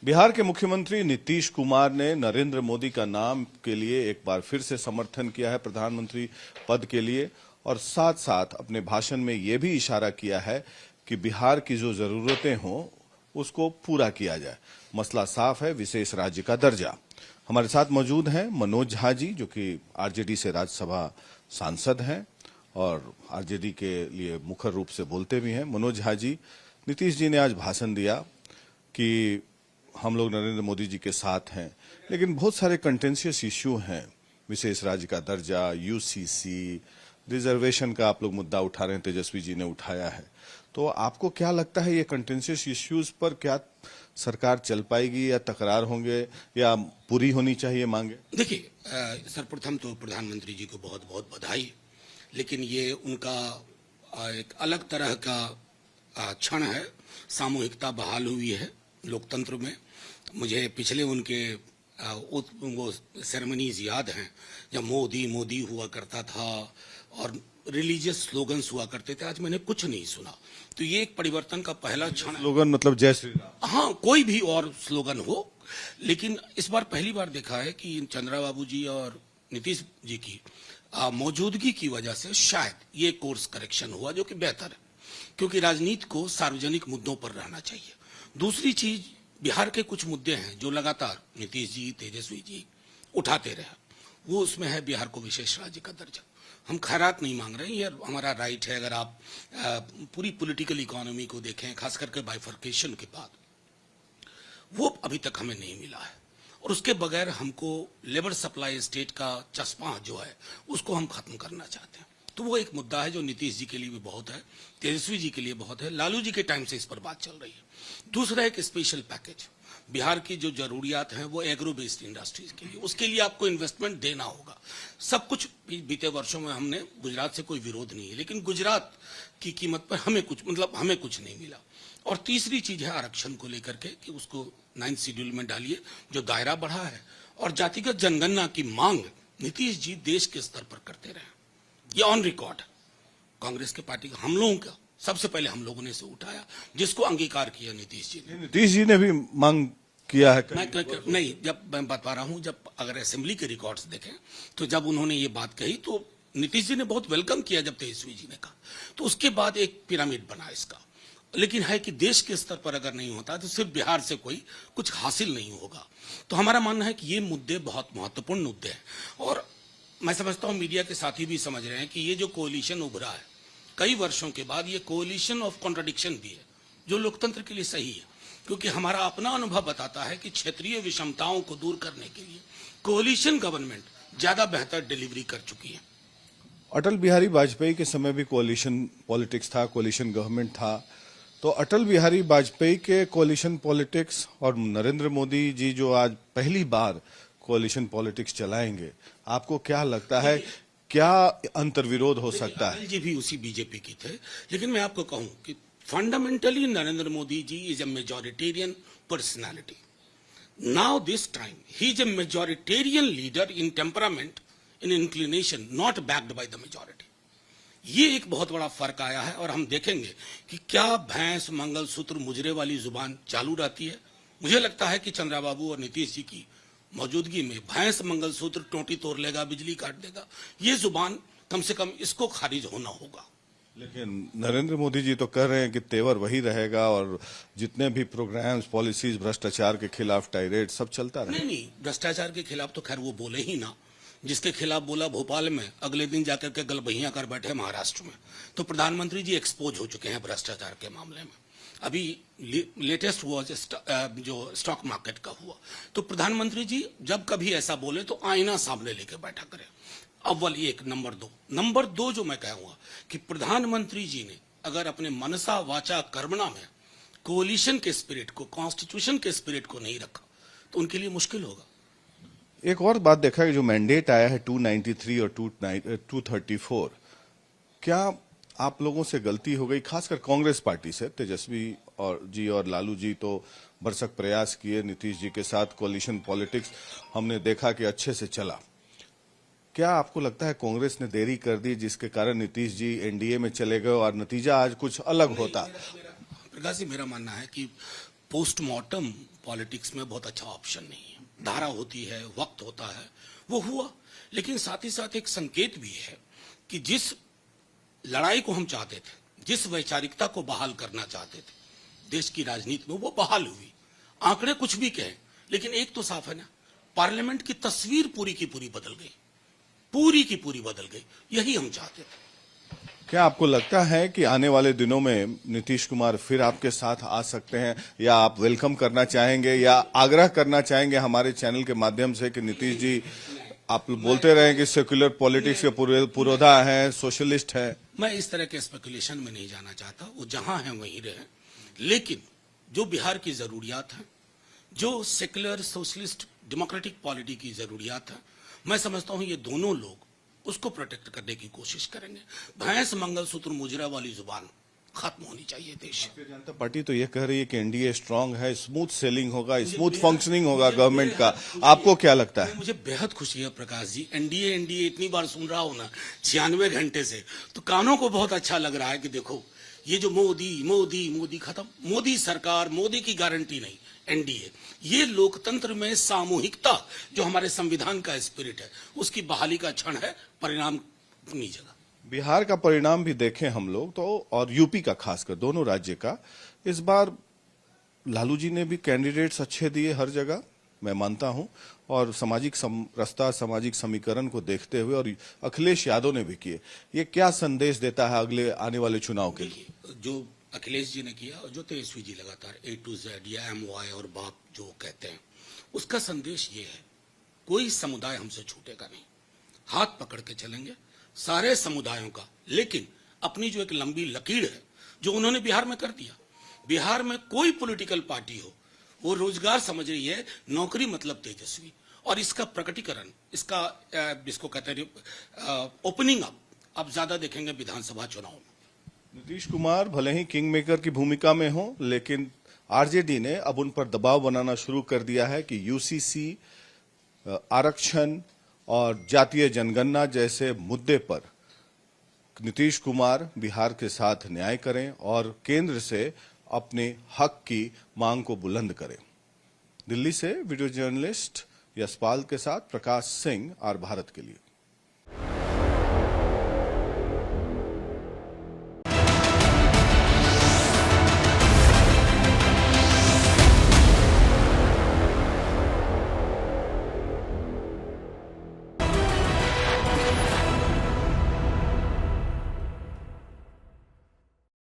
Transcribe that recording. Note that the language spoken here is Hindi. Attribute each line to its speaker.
Speaker 1: बिहार के मुख्यमंत्री नीतीश कुमार ने नरेंद्र मोदी का नाम के लिए एक बार फिर से समर्थन किया है प्रधानमंत्री पद के लिए, और साथ साथ अपने भाषण में यह भी इशारा किया है कि बिहार की जो जरूरतें हों उसको पूरा किया जाए। मसला साफ है, विशेष राज्य का दर्जा। हमारे साथ मौजूद हैं मनोज झा जी, जो कि आरजेडी से राज्यसभा सांसद हैं और आरजेडी के लिए मुखर रूप से बोलते भी हैं। मनोज झा जी, नीतीश जी ने आज भाषण दिया कि हम लोग नरेंद्र मोदी जी के साथ हैं, लेकिन बहुत सारे कंटेंशियस इश्यू हैं। विशेष राज्य का दर्जा, यूसीसी, रिजर्वेशन का आप लोग मुद्दा उठा रहे हैं, तेजस्वी जी ने उठाया है। तो आपको क्या लगता है, ये कंटेंशियस इश्यूज पर क्या सरकार चल पाएगी या तकरार होंगे या पूरी होनी चाहिए मांगे?
Speaker 2: देखिए, सर्वप्रथम तो प्रधानमंत्री जी को बहुत बहुत बधाई, लेकिन ये उनका एक अलग तरह का क्षण है। सामूहिकता बहाल हुई है लोकतंत्र में। मुझे पिछले उनके वो सेरेमनीज याद हैं जब मोदी मोदी हुआ करता था और रिलीजियस स्लोगन्स हुआ करते थे। आज मैंने कुछ नहीं सुना। तो ये एक परिवर्तन का पहला क्षण है।
Speaker 1: स्लोगन मतलब जय श्री राम?
Speaker 2: हाँ, कोई भी और स्लोगन हो, लेकिन इस बार पहली बार देखा है कि चंद्रा बाबू जी और नीतीश जी की मौजूदगी की वजह से शायद ये कोर्स करेक्शन हुआ, जो कि बेहतर है, क्योंकि राजनीति को सार्वजनिक मुद्दों पर रहना चाहिए। दूसरी चीज, बिहार के कुछ मुद्दे हैं जो लगातार नीतीश जी, तेजस्वी जी उठाते रहे, वो उसमें है बिहार को विशेष राज्य का दर्जा। हम खैरात नहीं मांग रहे हैं, ये हमारा राइट है। अगर आप पूरी पॉलिटिकल इकोनॉमी को देखें, खास करके बाइफर्केशन के बाद, वो अभी तक हमें नहीं मिला है, और उसके बगैर हमको लेबर सप्लाई स्टेट का चस्पा जो है उसको हम खत्म करना चाहते हैं। तो वो एक मुद्दा है जो नीतीश जी के लिए भी बहुत है, तेजस्वी जी के लिए बहुत है, लालू जी के टाइम से इस पर बात चल रही है। दूसरा, एक स्पेशल पैकेज। बिहार की जो जरूरियात हैं वो एग्रो बेस्ड इंडस्ट्रीज के लिए, उसके लिए आपको इन्वेस्टमेंट देना होगा। सब कुछ बीते वर्षों में हमने, गुजरात से कोई विरोध नहीं है, लेकिन गुजरात की कीमत पर हमें कुछ नहीं मिला। और तीसरी चीज है आरक्षण को लेकर के कि उसको 9th शेड्यूल में डालिए, जो दायरा बढ़ा है। और जातिगत जनगणना की मांग नीतीश जी देश के स्तर पर करते रहे, ये ऑन रिकॉर्ड। कांग्रेस के पार्टी हम लोगों का सबसे पहले हम लोगों ने इसे उठाया, जिसको अंगीकार किया नीतीश जी ने।
Speaker 1: नीतीश जी ने भी मांग किया है?
Speaker 2: नहीं, जब मैं बता रहा हूं, जब अगर असेंबली के रिकॉर्ड्स देखें तो जब उन्होंने ये बात कही तो नीतीश जी ने बहुत वेलकम किया। जब तेजस्वी जी ने कहा तो उसके बाद एक पिरामिड बना इसका। लेकिन है कि देश के स्तर पर अगर नहीं होता तो सिर्फ बिहार से कोई कुछ हासिल नहीं होगा। तो हमारा मानना है कि ये मुद्दे बहुत महत्वपूर्ण मुद्दे हैं, और मैं समझता हूं मीडिया के साथी भी समझ रहे हैं कि ये जो कोalition उभरा है कई वर्षों के बाद, ये कोalition ऑफ कॉन्ट्रडिक्शन भी है, जो लोकतंत्र के लिए सही है। क्योंकि हमारा अपना अनुभव बताता है कि क्षेत्रीय विषमताओं को दूर करने के लिए कोalition गवर्नमेंट ज्यादा बेहतर डिलीवरी कर चुकी है।
Speaker 1: अटल बिहारी वाजपेयी के समय भी कोalition पॉलिटिक्स था, कोalition गवर्नमेंट था। तो अटल बिहारी वाजपेयी के कोalition पॉलिटिक्स और नरेंद्र मोदी जी जो आज पहली बार कोalition पॉलिटिक्स चलाएंगे, आपको क्या लगता है, क्या अंतर्विरोध हो सकता है?
Speaker 2: जी भी उसी बीजेपी की थे, लेकिन मैं आपको कहूं कि fundamentally Narendra Modi ji is a majoritarian personality. Now this time he is a majoritarian leader in temperament, in inclination, not backed by the majority. ये एक बहुत बड़ा फर्क आया है, और हम देखेंगे कि क्या भैंस मंगलसूत्र मुजरे वाली जुबान चालू रहती है। मुझे लगता है कि चंद्रा बाबू और नीतीश जी की मौजूदगी में भैंस मंगलसूत्र टोटी तोड़ लेगा, बिजली काट देगा, ये जुबान कम से कम इसको खारिज होना होगा।
Speaker 1: लेकिन नरेंद्र मोदी जी तो कह रहे हैं कि तेवर वही रहेगा और जितने भी प्रोग्राम्स, पॉलिसीज भ्रष्टाचार के खिलाफ, टायरेट सब चलता रहेगा।
Speaker 2: नहीं, भ्रष्टाचार के खिलाफ तो खैर वो बोले ही ना। जिसके खिलाफ बोला भोपाल में, अगले दिन जाकर के गलबहियां कर बैठे महाराष्ट्र में। तो प्रधानमंत्री जी एक्सपोज हो चुके हैं भ्रष्टाचार के मामले में। अभी लेटेस्ट हुआ जो स्टॉक मार्केट का हुआ, तो प्रधानमंत्री जी जब कभी ऐसा बोले तो आईना सामने लेके बैठा करें। अव्वल एक, नंबर दो जो मैं कहूंगा कि प्रधानमंत्री जी ने अगर अपने मनसा वाचा कर्मणा में कोalition के स्पिरिट को, कॉन्स्टिट्यूशन के स्पिरिट को नहीं रखा तो उनके लिए मुश्किल होगा।
Speaker 1: एक और बात देखा है, जो मैंडेट आया है 293 और 234, क्या आप लोगों से गलती हो गई, खासकर कांग्रेस पार्टी से? तेजस्वी और लालू जी तो भरसक प्रयास किए नीतीश जी के साथ, कोalition पॉलिटिक्स हमने देखा कि अच्छे से चला। क्या आपको लगता है कांग्रेस ने देरी कर दी, जिसके कारण नीतीश जी एनडीए में चले गए और नतीजा आज कुछ अलग होता?
Speaker 2: प्रकाश जी, मेरा मानना है कि पोस्टमार्टम पॉलिटिक्स में बहुत अच्छा ऑप्शन नहीं है। धारा होती है, वक्त होता है, वो हुआ, लेकिन साथ ही साथ एक संकेत भी है कि जिस लड़ाई को हम चाहते थे, जिस वैचारिकता को बहाल करना चाहते थे, देश की राजनीति में वो बहाल हुई। आंकड़े कुछ भी कहें, लेकिन एक तो साफ है ना, पार्लियामेंट की तस्वीर पूरी की पूरी बदल गई, पूरी की पूरी बदल गई। यही हम चाहते थे।
Speaker 1: क्या आपको लगता है कि आने वाले दिनों में नीतीश कुमार फिर आपके साथ आ सकते हैं, या आप वेलकम करना चाहेंगे या आग्रह करना चाहेंगे हमारे चैनल के माध्यम से कि नीतीश जी, आप बोलते रहे कि सेक्युलर पॉलिटिक्स के पुरोधा हैं, सोशलिस्ट हैं?
Speaker 2: मैं इस तरह के स्पेकुलेशन में नहीं जाना चाहता, वो जहां हैं वहीं रहे, लेकिन जो बिहार की जरूरियात है, जो सेक्युलर सोशलिस्ट डेमोक्रेटिक पॉलिटी की जरूरियात है, मैं समझता हूं ये दोनों लोग उसको प्रोटेक्ट करने की कोशिश करेंगे। भैंस मंगलसूत्र मुजरा वाली जुबान खत्म होनी चाहिए देश।
Speaker 1: भारतीय जनता पार्टी तो ये कह रही है कि एनडीए स्ट्रांग है, स्मूथ सेलिंग होगा, स्मूथ फंक्शनिंग होगा गवर्नमेंट का। आपको क्या लगता है?
Speaker 2: मुझे बेहद खुशी है प्रकाश जी, एनडीए एनडीए इतनी बार सुन रहा हूं ना 96 घंटे से, तो कानों को बहुत अच्छा लग रहा है कि देखो ये जो मोदी मोदी मोदी खत्म, मोदी सरकार, मोदी की गारंटी नहीं, एनडीए। ये लोकतंत्र में सामूहिकता जो हमारे संविधान का स्पिरिट है, उसकी बहाली का क्षण है। परिणाम अपनी जगह।
Speaker 1: बिहार का परिणाम भी देखें हम लोग तो, और यूपी का खासकर, दोनों राज्य का, इस बार लालू जी ने भी कैंडिडेट्स अच्छे दिए हर जगह, मैं मानता हूं, और सामाजिक रास्ता, सामाजिक समीकरण को देखते हुए, और अखिलेश यादव ने भी किए। ये क्या संदेश देता है अगले आने वाले चुनाव के लिए?
Speaker 2: जो अखिलेश जी ने किया और जो तेजस्वी जी लगातार A to Z या MY और बाप जो कहते हैं, उसका संदेश ये है, कोई समुदाय हमसे छूटेगा नहीं, हाथ पकड़ के चलेंगे सारे समुदायों का। लेकिन अपनी जो एक लंबी लकीर है जो उन्होंने बिहार में कर दिया, बिहार में कोई पॉलिटिकल पार्टी हो वो रोजगार समझ रही है, नौकरी मतलब तेजस्वी, और इसका प्रकटीकरण, इसका जिसको कहते हैं ओपनिंग अप, अब ज्यादा देखेंगे विधानसभा चुनाव में।
Speaker 1: नीतीश कुमार भले ही किंग मेकर की भूमिका में हो, लेकिन आरजेडी ने अब उन पर दबाव बनाना शुरू कर दिया है कि यूसीसी, आरक्षण और जातीय जनगणना जैसे मुद्दे पर नीतीश कुमार बिहार के साथ न्याय करें और केंद्र से अपने हक की मांग को बुलंद करें। दिल्ली से वीडियो जर्नलिस्ट यशपाल के साथ प्रकाश सिंह, आर भारत के लिए।